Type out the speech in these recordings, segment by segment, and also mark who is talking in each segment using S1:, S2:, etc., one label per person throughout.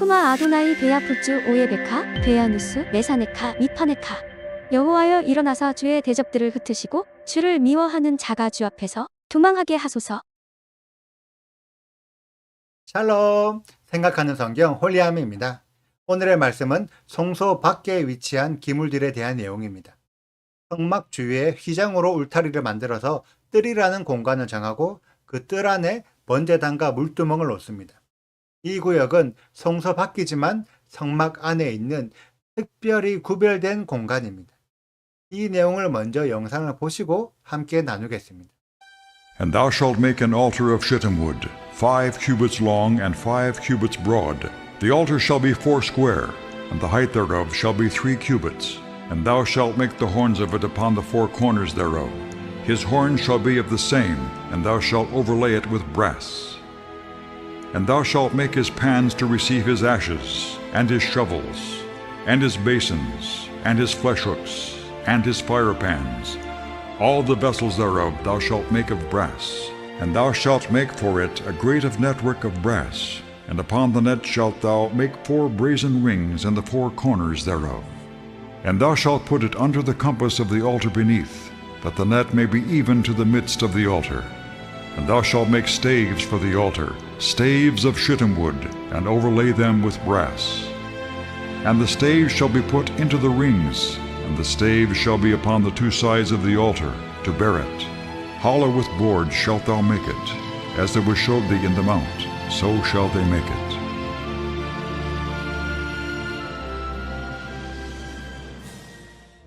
S1: 슈마 아도나이 베야푸츠 오예베카 베야누스 메사네카 미파네카. 여호와여 일어나사 주의 대적들을 흩으시고 주를 미워하는 자가 주 앞에서 도망하게 하소서.
S2: 샬롬! 생각하는 성경 홀리함입니다. 오늘의 말씀은 성소 밖에 위치한 기물들에 대한 내용입니다. 성막 주위에 휘장으로 울타리를 만들어서 뜰이라는 공간을 정하고 그 뜰 안에 번제단과 물두멍을 놓습니다. 이 구역은 성소 밖이지만 성막 안에 있는 특별히 구별된 공간입니다. 이 내용을 먼저 영상을 보시고 함께 나누겠습니다.
S3: And thou shalt make an altar of shittim wood, 5 cubits long and 5 cubits broad. The altar shall be 4 square, and the height thereof shall be 3 cubits. And thou shalt make the horns of it upon the 4 corners thereof. His horns shall be of the same, and thou shalt overlay it with brass. And thou shalt make his pans to receive his ashes, and his shovels, and his basins, and his flesh hooks, and his fire pans. All the vessels thereof thou shalt make of brass. And thou shalt make for it a grate of network of brass. And upon the net shalt thou make 4 brazen rings in the 4 corners thereof. And thou shalt put it under the compass of the altar beneath, that the net may be even to the midst of the altar. And thou shalt make staves for the altar, staves of shittim wood, and overlay them with brass. And the staves shall be put into the rings, and the staves shall be upon the 2 sides of the altar, to bear it. Hollow with boards shalt thou make it, as there was showed thee in the mount, so shall they make it.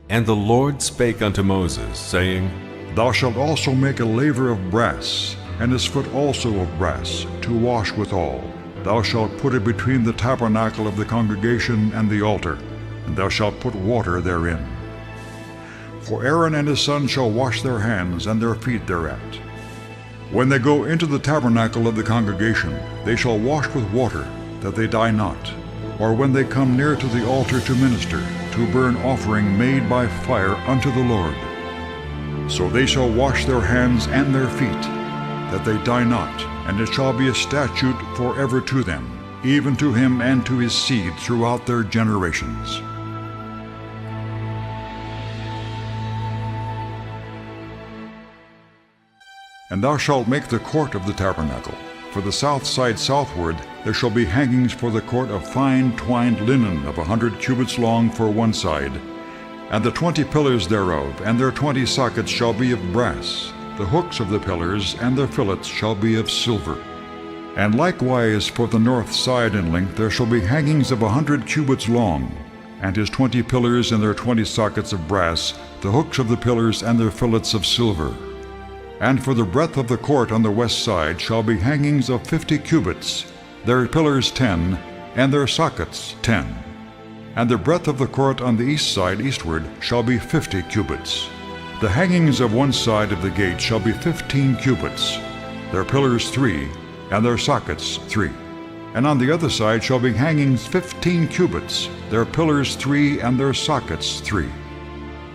S4: And the Lord spake unto Moses, saying,
S3: Thou shalt also make a laver of brass, and his foot also of brass, to wash withal. Thou shalt put it between the tabernacle of the congregation and the altar, and thou shalt put water therein. For Aaron and his sons shall wash their hands and their feet thereat. When they go into the tabernacle of the congregation, they shall wash with water, that they die not. Or when they come near to the altar to minister, to burn offering made by fire unto the Lord. So they shall wash their hands and their feet, that they die not, and it shall be a statute forever to them, even to him and to his seed throughout their generations. And thou shalt make the court of the tabernacle. For the south side southward there shall be hangings for the court of fine twined linen of 100 cubits long for one side, and the 20 pillars thereof, and their 20 sockets shall be of brass. The hooks of the pillars and their fillets shall be of silver. And likewise for the north side in length there shall be hangings of 100 cubits long, and his 20 pillars and their 20 sockets of brass, the hooks of the pillars and their fillets of silver. And for the breadth of the court on the west side shall be hangings of 50 cubits, their pillars 10, and their sockets 10. And the breadth of the court on the east side eastward shall be 50 cubits. The hangings of one side of the gate shall be 15 cubits, their pillars 3, and their sockets 3. And on the other side shall be hangings 15 cubits, their pillars 3, and their sockets 3.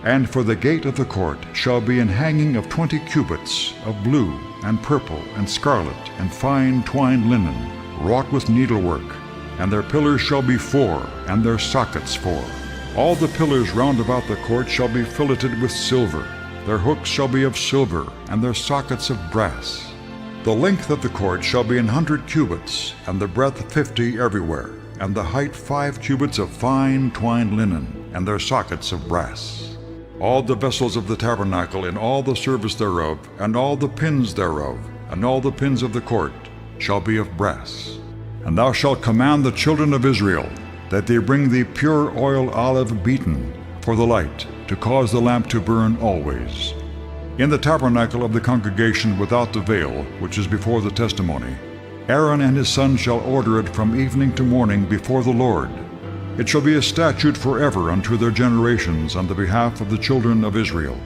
S3: And for the gate of the court shall be an hanging of 20 cubits, of blue, and purple, and scarlet, and fine twined linen, wrought with needlework. And their pillars shall be 4, and their sockets 4. All the pillars round about the court shall be filleted with silver. Their hooks shall be of silver, and their sockets of brass. The length of the court shall be 100 cubits, and the breadth 50 everywhere, and the height 5 cubits of fine twined linen, and their sockets of brass. All the vessels of the tabernacle in all the service thereof, and all the pins thereof, and all the pins of the court, shall be of brass. And thou shalt command the children of Israel, that they bring thee pure oil olive beaten, for the light, to cause the lamp to burn always. In the tabernacle of the congregation without the veil, which is before the testimony, Aaron and his sons shall order it from evening to morning before the Lord. It shall be a statute forever unto their generations on the behalf of the children of Israel.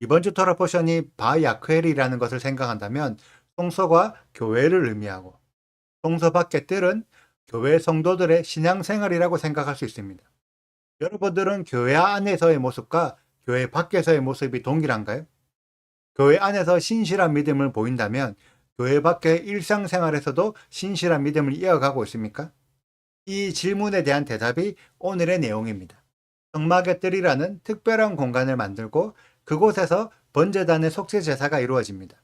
S2: 이번 주 토라 포션이 바야크엘이라는 것을 생각한다면 성소가 교회를 의미하고 성소 밖의 뜰은 교회 성도들의 신앙생활이라고 생각할 수 있습니다. 여러분들은 교회 안에서의 모습과 교회 밖에서의 모습이 동일한가요? 교회 안에서 신실한 믿음을 보인다면 교회 밖의 일상생활에서도 신실한 믿음을 이어가고 있습니까? 이 질문에 대한 대답이 오늘의 내용입니다. 성막의 뜰이라는 특별한 공간을 만들고 그곳에서 번제단의 속죄 제사가 이루어집니다.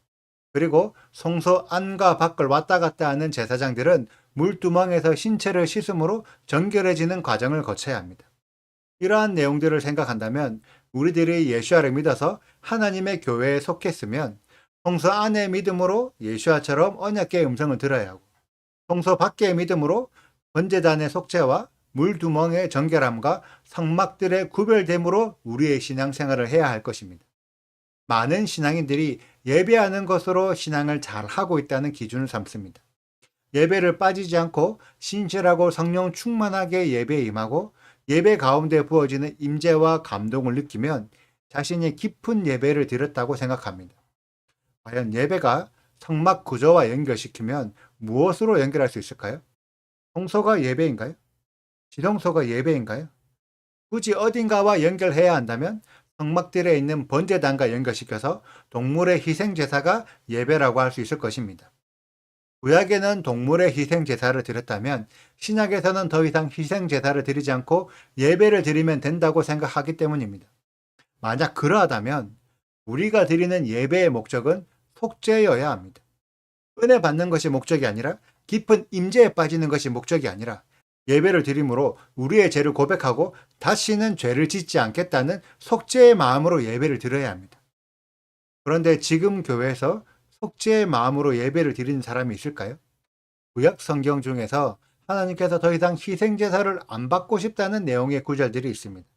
S2: 그리고 성소 안과 밖을 왔다 갔다 하는 제사장들은 물두멍에서 신체를 씻음으로 정결해지는 과정을 거쳐야 합니다. 이러한 내용들을 생각한다면 우리들이 예수아를 믿어서 하나님의 교회에 속했으면 성소 안의 믿음으로 예수아처럼 언약궤의 음성을 들어야 하고 성소 밖의 믿음으로 번제단의 속죄와 물두멍의 정결함과 성막들의 구별됨으로 우리의 신앙생활을 해야 할 것입니다. 많은 신앙인들이 예배하는 것으로 신앙을 잘 하고 있다는 기준을 삼습니다. 예배를 빠지지 않고 신실하고 성령 충만하게 예배에 임하고 예배 가운데 부어지는 임재와 감동을 느끼면 자신이 깊은 예배를 드렸다고 생각합니다. 과연 예배가 성막 구조와 연결시키면 무엇으로 연결할 수 있을까요? 성소가 예배인가요? 지성소가 예배인가요? 굳이 어딘가와 연결해야 한다면 성막들에 있는 번제단과 연결시켜서 동물의 희생제사가 예배라고 할 수 있을 것입니다. 구약에는 동물의 희생제사를 드렸다면 신약에서는 더 이상 희생제사를 드리지 않고 예배를 드리면 된다고 생각하기 때문입니다. 만약 그러하다면 우리가 드리는 예배의 목적은 속죄여야 합니다. 은혜 받는 것이 목적이 아니라 깊은 임재에 빠지는 것이 목적이 아니라 예배를 드림으로 우리의 죄를 고백하고 다시는 죄를 짓지 않겠다는 속죄의 마음으로 예배를 드려야 합니다. 그런데 지금 교회에서 속죄의 마음으로 예배를 드리는 사람이 있을까요? 구약 성경 중에서 하나님께서 더 이상 희생제사를 안 받고 싶다는 내용의 구절들이 있습니다.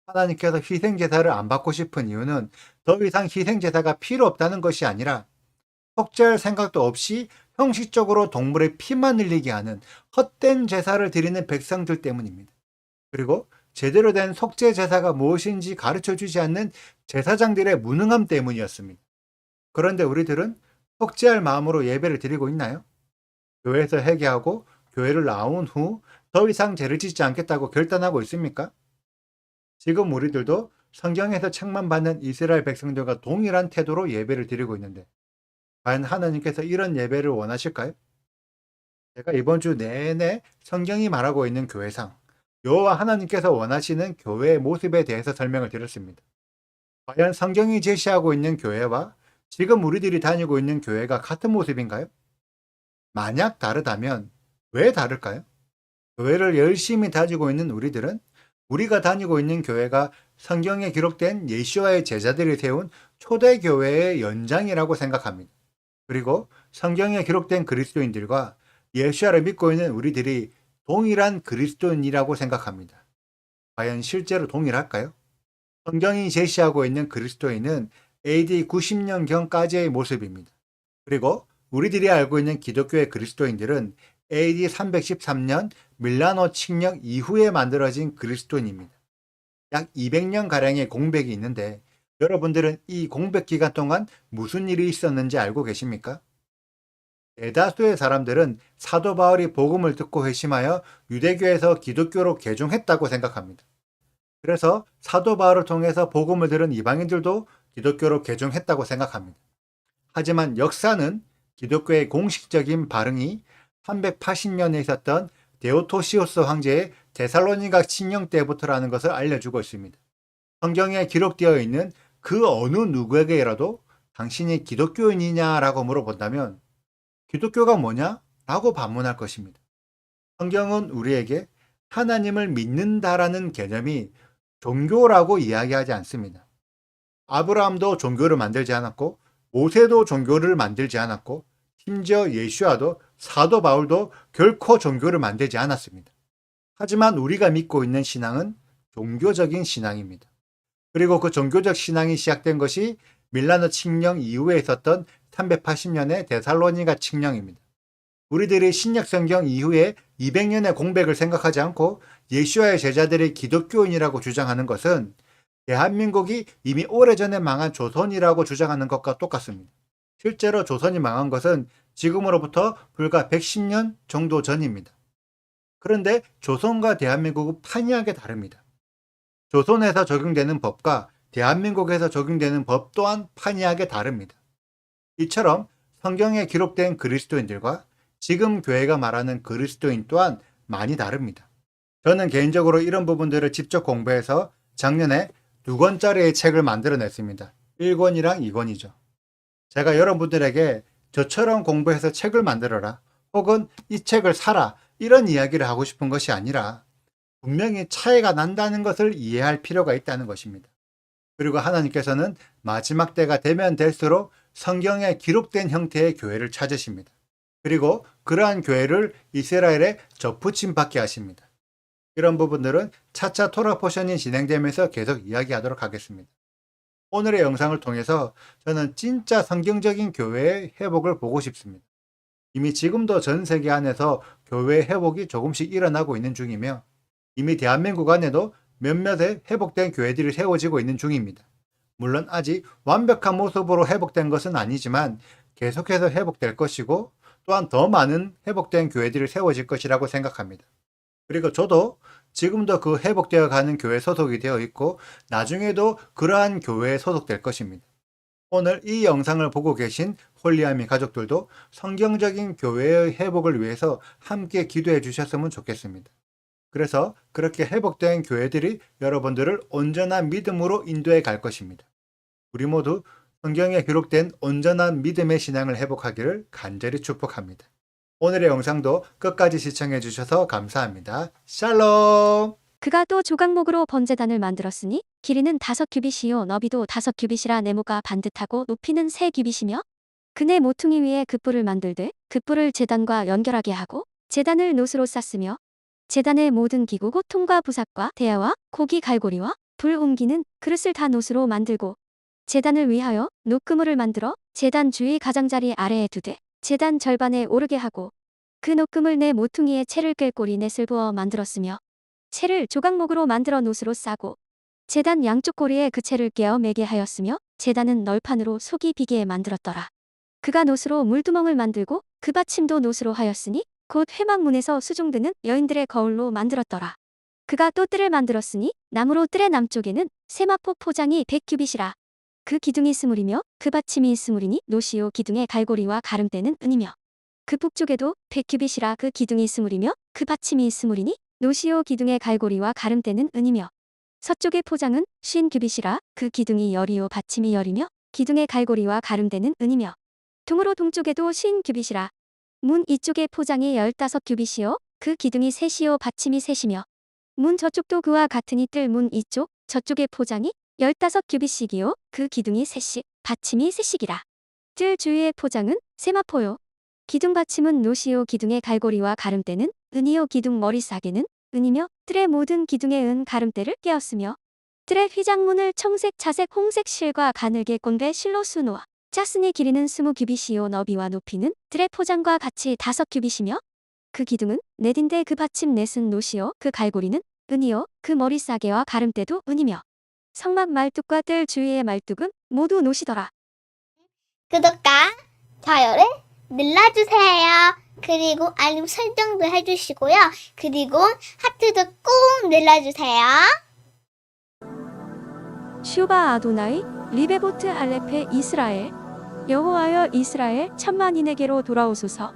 S2: 하나님께서 희생제사를 안 받고 싶은 이유는 더 이상 희생제사가 필요 없다는 것이 아니라 속죄할 생각도 없이 형식적으로 동물의 피만 흘리게 하는 헛된 제사를 드리는 백성들 때문입니다. 그리고 제대로 된 속죄 제사가 무엇인지 가르쳐 주지 않는 제사장들의 무능함 때문이었습니다. 그런데 우리들은 속죄할 마음으로 예배를 드리고 있나요? 교회에서 회개하고 교회를 나온 후 더 이상 죄를 짓지 않겠다고 결단하고 있습니까? 지금 우리들도 성경에서 책만 받는 이스라엘 백성들과 동일한 태도로 예배를 드리고 있는데 과연 하나님께서 이런 예배를 원하실까요? 제가 이번 주 내내 성경이 말하고 있는 교회상, 여호와 하나님께서 원하시는 교회의 모습에 대해서 설명을 드렸습니다. 과연 성경이 제시하고 있는 교회와 지금 우리들이 다니고 있는 교회가 같은 모습인가요? 만약 다르다면 왜 다를까요? 교회를 열심히 다니고 있는 우리들은 우리가 다니고 있는 교회가 성경에 기록된 예수와의 제자들이 세운 초대교회의 연장이라고 생각합니다. 그리고 성경에 기록된 그리스도인들과 예수와를 믿고 있는 우리들이 동일한 그리스도인이라고 생각합니다. 과연 실제로 동일할까요? 성경이 제시하고 있는 그리스도인은 AD 90년경까지의 모습입니다. 그리고 우리들이 알고 있는 기독교의 그리스도인들은 AD 313년 밀라노 칙령 이후에 만들어진 그리스도인입니다. 약 200년가량의 공백이 있는데 여러분들은 이 공백 기간 동안 무슨 일이 있었는지 알고 계십니까? 대다수의 사람들은 사도 바울이 복음을 듣고 회심하여 유대교에서 기독교로 개종했다고 생각합니다. 그래서 사도 바울을 통해서 복음을 들은 이방인들도 기독교로 개종했다고 생각합니다. 하지만 역사는 기독교의 공식적인 발흥이 380년에 있었던 데오토시우스 황제의 데살로니가 칙령 때부터라는 것을 알려주고 있습니다. 성경에 기록되어 있는 그 어느 누구에게라도 당신이 기독교인이냐라고 물어본다면 기독교가 뭐냐? 라고 반문할 것입니다. 성경은 우리에게 하나님을 믿는다라는 개념이 종교라고 이야기하지 않습니다. 아브라함도 종교를 만들지 않았고 모세도 종교를 만들지 않았고 심지어 예수와도 사도 바울도 결코 종교를 만들지 않았습니다. 하지만 우리가 믿고 있는 신앙은 종교적인 신앙입니다. 그리고 그 종교적 신앙이 시작된 것이 밀라노 칙령 이후에 있었던 380년의 데살로니가 칙령입니다. 우리들이 신약 성경 이후에 200년의 공백을 생각하지 않고 예수와의 제자들이 기독교인이라고 주장하는 것은 대한민국이 이미 오래전에 망한 조선이라고 주장하는 것과 똑같습니다. 실제로 조선이 망한 것은 지금으로부터 불과 110년 정도 전입니다. 그런데 조선과 대한민국은 판이하게 다릅니다. 조선에서 적용되는 법과 대한민국에서 적용되는 법 또한 판이하게 다릅니다. 이처럼 성경에 기록된 그리스도인들과 지금 교회가 말하는 그리스도인 또한 많이 다릅니다. 저는 개인적으로 이런 부분들을 직접 공부해서 작년에 2권짜리의 책을 만들어냈습니다. 1권이랑 2권이죠. 제가 여러분들에게 저처럼 공부해서 책을 만들어라, 혹은 이 책을 사라, 이런 이야기를 하고 싶은 것이 아니라 분명히 차이가 난다는 것을 이해할 필요가 있다는 것입니다. 그리고 하나님께서는 마지막 때가 되면 될수록 성경에 기록된 형태의 교회를 찾으십니다. 그리고 그러한 교회를 이스라엘에 접붙임 받게 하십니다. 이런 부분들은 차차 토라 포션이 진행되면서 계속 이야기하도록 하겠습니다. 오늘의 영상을 통해서 저는 진짜 성경적인 교회의 회복을 보고 싶습니다. 이미 지금도 전 세계 안에서 교회 회복이 조금씩 일어나고 있는 중이며, 이미 대한민국 안에도 몇몇의 회복된 교회들이 세워지고 있는 중입니다. 물론 아직 완벽한 모습으로 회복된 것은 아니지만 계속해서 회복될 것이고, 또한 더 많은 회복된 교회들이 세워질 것이라고 생각합니다. 그리고 저도 지금도 그 회복되어 가는 교회 소속이 되어 있고, 나중에도 그러한 교회에 소속될 것입니다. 오늘 이 영상을 보고 계신 홀리아미 가족들도 성경적인 교회의 회복을 위해서 함께 기도해 주셨으면 좋겠습니다. 그래서 그렇게 회복된 교회들이 여러분들을 온전한 믿음으로 인도해 갈 것입니다. 우리 모두 성경에 기록된 온전한 믿음의 신앙을 회복하기를 간절히 축복합니다. 오늘의 영상도 끝까지 시청해 주셔서 감사합니다. 샬롬!
S1: 그가 또 조각목으로 번제단을 만들었으니 길이는 5규빗이요 너비도 5규빗이라 네모가 반듯하고 높이는 3규빗이며, 그네 모퉁이 위에 긋불을 만들되 긋불을 제단과 연결하게 하고 제단을 노스로 쌌으며, 제단의 모든 기구 곧 통과 부삭과 대야와 고기 갈고리와 불 옮기는 그릇을 다 노스로 만들고, 제단을 위하여 녹그물을 만들어 제단 주위 가장자리 아래에 두되 제단 절반에 오르게 하고, 그 녹금을 네 모퉁이에 채를 꿰 꼬리 넷을 부어 만들었으며, 채를 조각목으로 만들어 노스로 싸고 제단 양쪽 고리에 그 채를 꿰어 매게 하였으며, 제단은 널판으로 속이 비게 만들었더라. 그가 노스로 물두멍을 만들고 그 받침도 노스로 하였으니 곧 회막문에서 수종드는 여인들의 거울로 만들었더라. 그가 또 뜰을 만들었으니 나무로 뜰의 남쪽에는 세마포 포장이 100규빗이라. 그 기둥이 스물이며 그 받침이 스물이니 노시오 기둥의 갈고리와 가름대는 은이며, 그 북쪽에도 100규빗이라. 그 기둥이 스물이며 그 받침이 스물이니 노시오 기둥의 갈고리와 가름대는 은이며, 서쪽의 포장은 50규빗이라. 그 기둥이 열이요 받침이 열이며 기둥의 갈고리와 가름대는 은이며, 동으로 동쪽에도 50규빗이라. 문 이쪽의 포장이 15규빗이요 그 기둥이 셋이요 받침이 셋이며, 문 저쪽도 그와 같으니 뜰 문 이쪽 저쪽의 포장이 15규빗씩이요 그 기둥이 셋씩 받침이 셋씩이라. 뜰 주위의 포장은 세마포요. 기둥 받침은 노시오 기둥의 갈고리와 가름대는 은이요 기둥 머리 싸개는 은이며, 뜰의 모든 기둥의 은 가름대를 꿰었으며, 뜰의 휘장문을 청색 자색 홍색 실과 가늘게 꼰대 실로 수놓아 짰으니 길이는 20규빗이요 너비와 높이는 뜰의 포장과 같이 5규빗이며, 그 기둥은 넷인데 그 받침 넷은 노시요 그 갈고리는 은이요 그 머리 싸개와 가름대도 은이며, 성막 말뚝과 뜰 주위의 말뚝은 모두 노시더라.
S5: 구독과 좋아요를 눌러주세요. 그리고 알림 설정도 해주시고요. 그리고 하트도 꼭 눌러주세요.
S1: 슈바 아도나이 리베보트 알레페 이스라엘. 여호와여 이스라엘 천만인에게로 돌아오소서.